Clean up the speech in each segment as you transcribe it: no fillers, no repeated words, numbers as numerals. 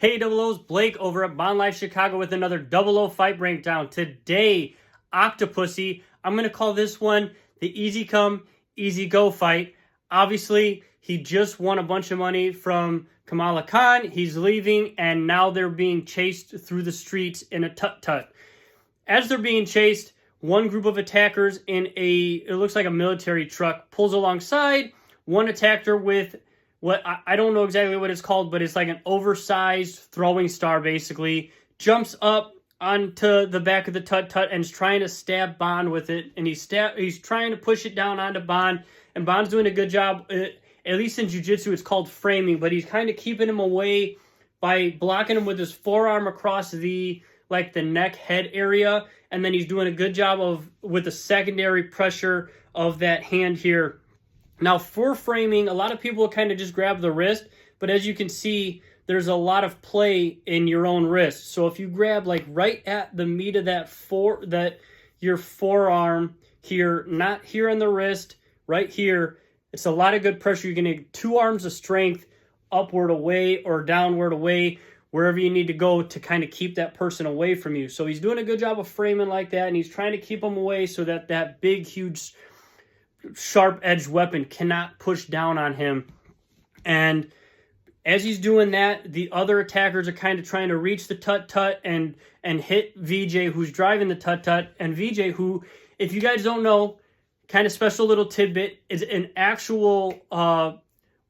Hey Double O's, Blake over at Bond Life Chicago with another Double O fight breakdown. Today, Octopussy, I'm going to call this one the easy come, easy go fight. Obviously, he just won a bunch of money from Kamala Khan. He's leaving, and now they're being chased through the streets in a tut-tut. As they're being chased, one group of attackers in it looks like a military truck, pulls alongside. One attacker with what I don't know exactly what it's called, but it's like an oversized throwing star, basically, jumps up onto the back of the tut-tut and is trying to stab Bond with it. And he's trying to push it down onto Bond, and Bond's doing a good job. At least in jiu-jitsu, it's called framing, but he's kind of keeping him away by blocking him with his forearm across the neck head area, and then he's doing a good job with the secondary pressure of that hand here. Now, for framing, a lot of people kind of just grab the wrist, but as you can see, there's a lot of play in your own wrist. So if you grab like right at the meat of your forearm here, not here on the wrist, right here, it's a lot of good pressure. You're going to get two arms of strength upward away or downward away, wherever you need to go to kind of keep that person away from you. So he's doing a good job of framing like that, and he's trying to keep them away so that big, huge, sharp-edged weapon cannot push down on him. And as he's doing that, the other attackers are kind of trying to reach the tut-tut and hit VJ, who's driving the tut-tut. And VJ, who, if you guys don't know, kind of special little tidbit, is an actual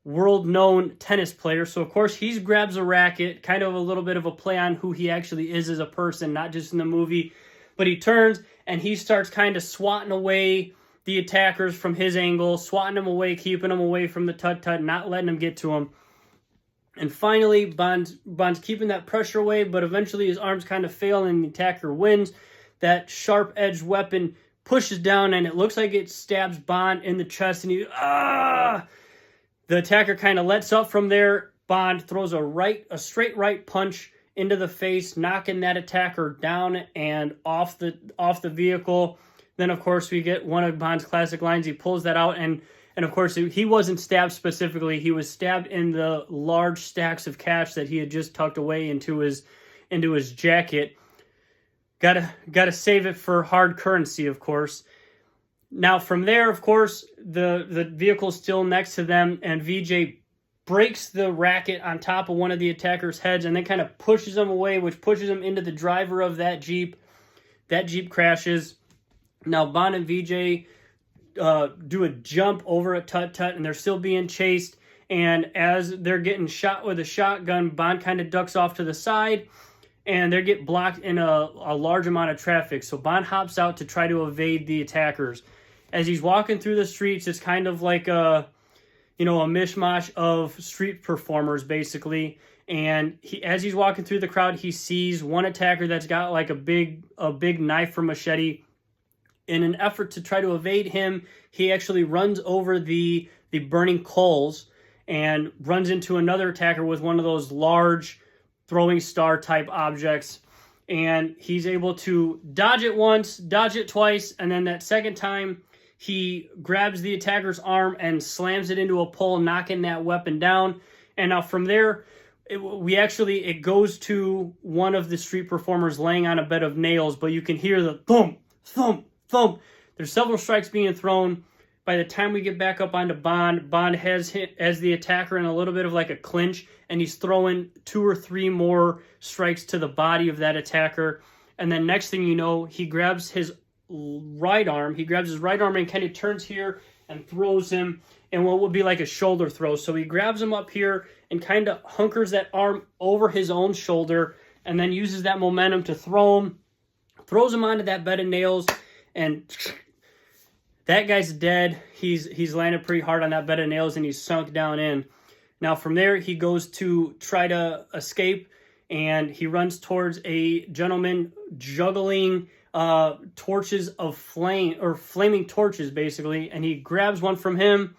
world-known tennis player. So, of course, he grabs a racket, kind of a little bit of a play on who he actually is as a person, not just in the movie. But he turns, and he starts kind of swatting away the attackers from his angle, swatting them away, keeping them away from the tut-tut, not letting them get to him. And finally, Bond's keeping that pressure away, but eventually his arms kind of fail and the attacker wins. That sharp-edged weapon pushes down, and it looks like it stabs Bond in the chest, and the attacker kind of lets up from there. Bond throws a straight right punch into the face, knocking that attacker down and off the vehicle. Then, of course, we get one of Bond's classic lines. He pulls that out, and of course, he wasn't stabbed specifically. He was stabbed in the large stacks of cash that he had just tucked away into his jacket. Gotta save it for hard currency, of course. Now, from there, of course, the vehicle's still next to them, and VJ breaks the racket on top of one of the attacker's heads and then kind of pushes him away, which pushes him into the driver of that Jeep. That Jeep crashes. Now, Bond and VJ do a jump over a tut-tut, and they're still being chased. And as they're getting shot with a shotgun, Bond kind of ducks off to the side, and they get blocked in a large amount of traffic. So Bond hops out to try to evade the attackers. As he's walking through the streets, it's kind of like a mishmash of street performers, basically. And as he's walking through the crowd, he sees one attacker that's got like a big knife or machete. In an effort to try to evade him, he actually runs over the burning coals and runs into another attacker with one of those large throwing star type objects. And he's able to dodge it once, dodge it twice, and then that second time he grabs the attacker's arm and slams it into a pole, knocking that weapon down. And now from there, it goes to one of the street performers laying on a bed of nails, but you can hear the thump, thump, thump. There's several strikes being thrown. By the time we get back up onto Bond, Bond has the attacker in a little bit of like a clinch, and he's throwing 2 or 3 more strikes to the body of that attacker. And then next thing you know, he grabs his right arm. He grabs his right arm and kind of turns here and throws him in what would be like a shoulder throw. So he grabs him up here and kind of hunkers that arm over his own shoulder, and then uses that momentum to throws him onto that bed of nails. And that guy's dead. He's landed pretty hard on that bed of nails, and he's sunk down in. Now from there, he goes to try to escape, and he runs towards a gentleman juggling torches of flaming torches, basically. And he grabs one from him,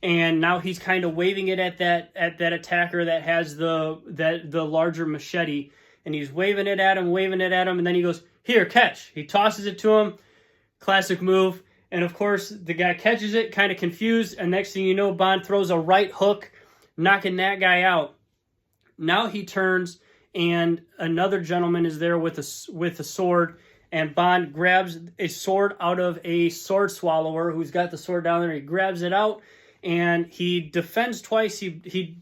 and now he's kind of waving it at that attacker that has the larger machete. And he's waving it at him, and then he goes, "Here, catch." He tosses it to him. Classic move. And of course, the guy catches it, kind of confused, and next thing you know, Bond throws a right hook, knocking that guy out. Now he turns and another gentleman is there with a sword, and Bond grabs a sword out of a sword swallower who's got the sword down there. He grabs it out, and he defends twice. He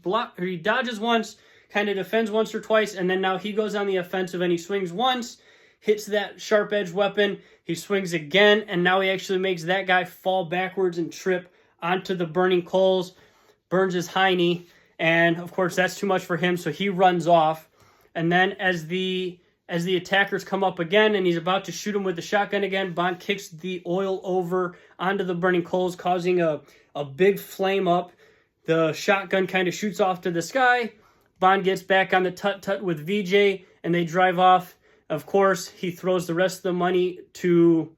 dodges once, kind of defends once or twice, and then now he goes on the offensive, and he swings once, hits that sharp-edged weapon. He swings again, and now he actually makes that guy fall backwards and trip onto the burning coals, burns his hiney, and of course that's too much for him, so he runs off. And then as the attackers come up again and he's about to shoot him with the shotgun again, Bond kicks the oil over onto the burning coals, causing a big flame up. The shotgun kind of shoots off to the sky. Bond gets back on the tut-tut with VJ, and they drive off. Of course, he throws the rest of the money to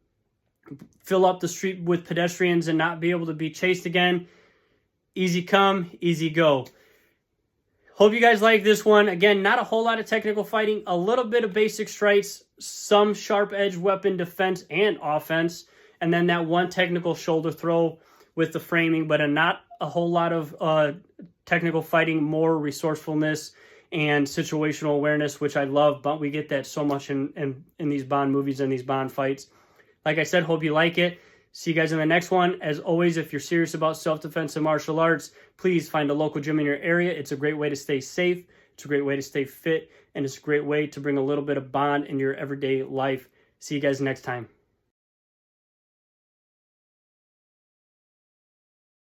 fill up the street with pedestrians and not be able to be chased again. Easy come, easy go. Hope you guys like this one. Again, not a whole lot of technical fighting, a little bit of basic strikes, some sharp-edged weapon defense and offense, and then that one technical shoulder throw with the framing, but not a whole lot of technical fighting, more resourcefulness and situational awareness, which I love, but we get that so much in these Bond movies and these Bond fights. Like I said, hope you like it. See you guys in the next one. As always, if you're serious about self-defense and martial arts, please find a local gym in your area. It's a great way to stay safe. It's a great way to stay fit. And it's a great way to bring a little bit of Bond in your everyday life. See you guys next time.